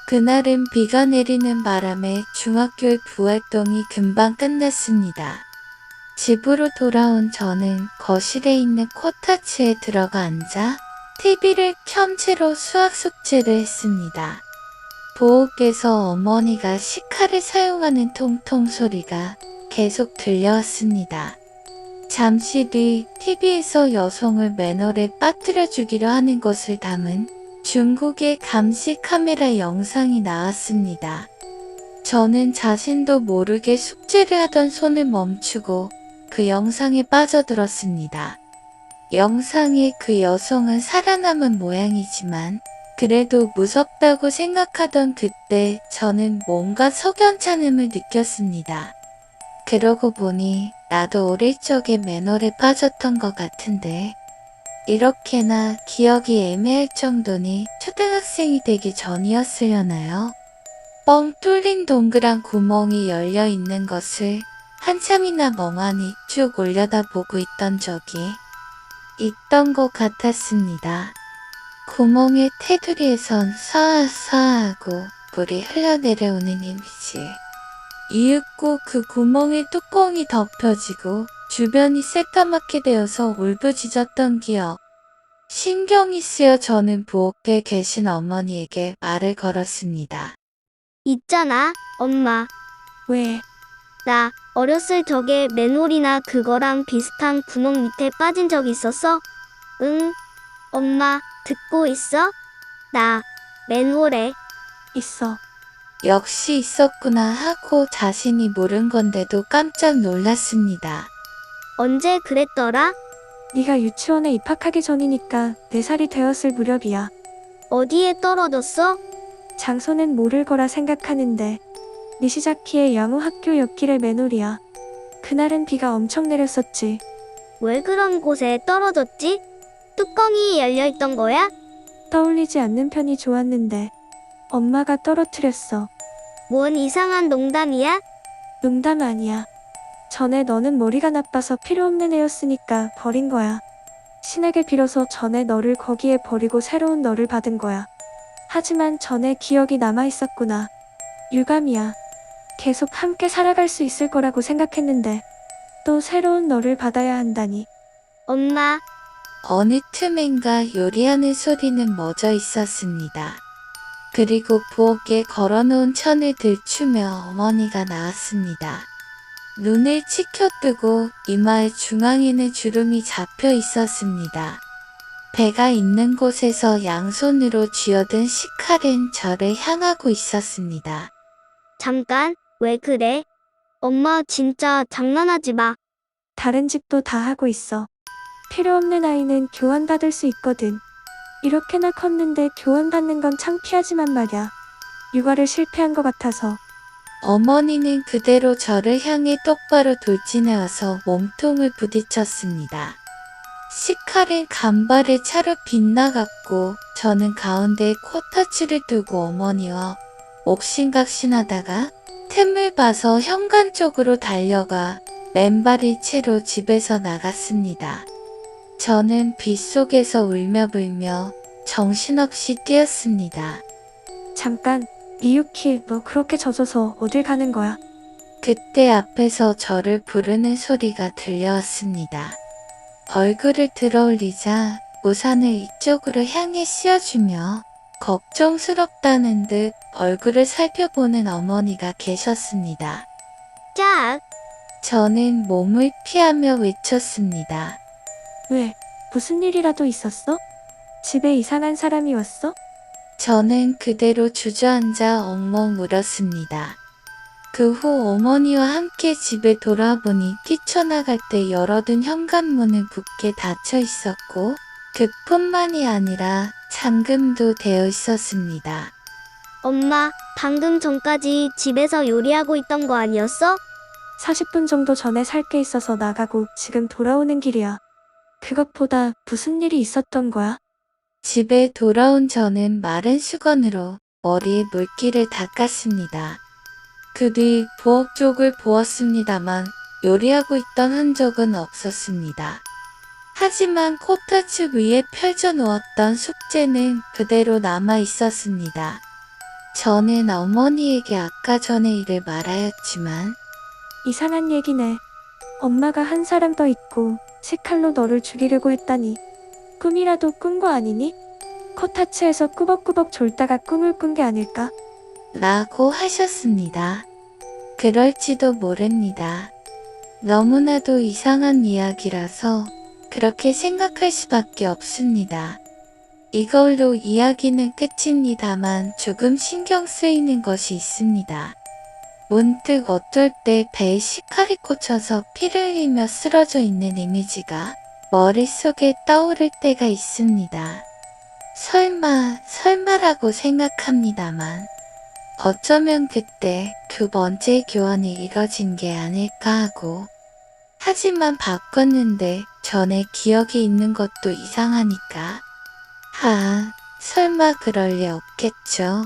그날은 비가 내리는 바람에 중학교의 부활동이 금방 끝났습니다. 집으로 돌아온 저는 거실에 있는 코타츠에 들어가 앉아 TV를 켠 채로 수학 숙제를 했습니다. 부엌에서 어머니가 식칼을 사용하는 통통 소리가 계속 들려왔습니다. 잠시 뒤 TV에서 여성을 맨홀에 빠뜨려 주기로 하는 것을 담은 중국의 감시 카메라 영상이 나왔습니다. 저는 자신도 모르게 숙제를 하던 손을 멈추고 그 영상에 빠져들었습니다. 영상에 그 여성은 살아남은 모양이지만 그래도 무섭다고 생각하던 그때 저는 뭔가 석연찮음을 느꼈습니다. 그러고 보니 나도 어릴 적에 맨홀에 빠졌던 것 같은데 이렇게나 기억이 애매할 정도니 초등학생이 되기 전이었으려나요? 뻥 뚫린 동그란 구멍이 열려 있는 것을 한참이나 멍하니 쭉 올려다보고 있던 적이 있던 것 같았습니다. 구멍의 테두리에선 사아사아하고 물이 흘러내려오는 이미지. 이윽고 그 구멍의 뚜껑이 덮여지고 주변이 새까맣게 되어서 울부짖었던 기억. 신경이 쓰여 저는 부엌에 계신 어머니에게 말을 걸었습니다. 있잖아, 엄마. 왜? 나 어렸을 적에 맨홀이나 그거랑 비슷한 구멍 밑에 빠진 적 있었어? 응. 엄마, 듣고 있어? 나 맨홀에 있어. 역시 있었구나 하고 자신이 모른 건데도 깜짝 놀랐습니다. 언제 그랬더라? 네가 유치원에 입학하기 전이니까 4살이 되었을 무렵이야. 어디에 떨어졌어? 장소는 모를 거라 생각하는데 니시자키의 양호 학교 옆길의 맨홀이야. 그날은 비가 엄청 내렸었지. 왜 그런 곳에 떨어졌지? 뚜껑이 열려있던 거야? 떠올리지 않는 편이 좋았는데 엄마가 떨어뜨렸어. 뭔 이상한 농담이야? 농담 아니야. 전에 너는 머리가 나빠서 필요없는 애였으니까 버린 거야. 신에게 빌어서 전에 너를 거기에 버리고 새로운 너를 받은 거야. 하지만 전에 기억이 남아있었구나. 유감이야. 계속 함께 살아갈 수 있을 거라고 생각했는데 또 새로운 너를 받아야 한다니. 엄마, 어느 틈엔가 요리하는 소리는 멎어 있었습니다. 그리고 부엌에 걸어놓은 천을 들추며 어머니가 나왔습니다. 눈을 치켜뜨고 이마의 중앙에는 주름이 잡혀 있었습니다. 배가 있는 곳에서 양손으로 쥐어든 식칼은 저를 향하고 있었습니다. 잠깐, 왜 그래? 엄마 진짜 장난하지 마. 다른 집도 다 하고 있어. 필요 없는 아이는 교환받을 수 있거든. 이렇게나 컸는데 교환받는 건 창피하지만 말야. 육아를 실패한 것 같아서. 어머니는 그대로 저를 향해 똑바로 돌진해와서 몸통을 부딪혔습니다. 식칼은 간발의 차로 빗나갔고 저는 가운데에 코타치를 두고 어머니와 옥신각신하다가 틈을 봐서 현관 쪽으로 달려가 맨발의 채로 집에서 나갔습니다. 저는 빗속에서 울며 불며 정신없이 뛰었습니다. 잠깐, 미유키, 너 그렇게 젖어서 어딜 가는 거야? 그때 앞에서 저를 부르는 소리가 들려왔습니다. 얼굴을 들어올리자 우산을 이쪽으로 향해 씌워주며 걱정스럽다는 듯 얼굴을 살펴보는 어머니가 계셨습니다. 짝! 저는 몸을 피하며 외쳤습니다. 왜? 무슨 일이라도 있었어? 집에 이상한 사람이 왔어? 저는 그대로 주저앉아 엉엉 울었습니다. 그 후 어머니와 함께 집에 돌아보니 뛰쳐나갈 때 열어둔 현관문은 굳게 닫혀 있었고 그뿐만이 아니라 잠금도 되어 있었습니다. 엄마, 방금 전까지 집에서 요리하고 있던 거 아니었어? 40분 정도 전에 살 게 있어서 나가고 지금 돌아오는 길이야. 그것보다 무슨 일이 있었던 거야? 집에 돌아온 저는 마른 수건으로 머리에 물기를 닦았습니다. 그 뒤 부엌 쪽을 보았습니다만 요리하고 있던 흔적은 없었습니다. 하지만 코타츠 위에 펼쳐 놓았던 숙제는 그대로 남아 있었습니다. 저는 어머니에게 아까 전에 이를 말하였지만 이상한 얘기네. 엄마가 한 사람 더 있고 식칼로 너를 죽이려고 했다니. 꿈이라도 꾼 거 아니니? 코타츠에서 꾸벅꾸벅 졸다가 꿈을 꾼 게 아닐까? 라고 하셨습니다. 그럴지도 모릅니다. 너무나도 이상한 이야기라서 그렇게 생각할 수밖에 없습니다. 이걸로 이야기는 끝입니다만 조금 신경 쓰이는 것이 있습니다. 문득 어떨 때 배에 시칼이 꽂혀서 피를 흘리며 쓰러져 있는 이미지가 머릿속에 떠오를 때가 있습니다. 설마라고 생각합니다만 어쩌면 그때 두 번째 교환이 이뤄진 게 아닐까 하고, 하지만 바꿨는데 전에 기억이 있는 것도 이상하니까 설마 그럴 리 없겠죠.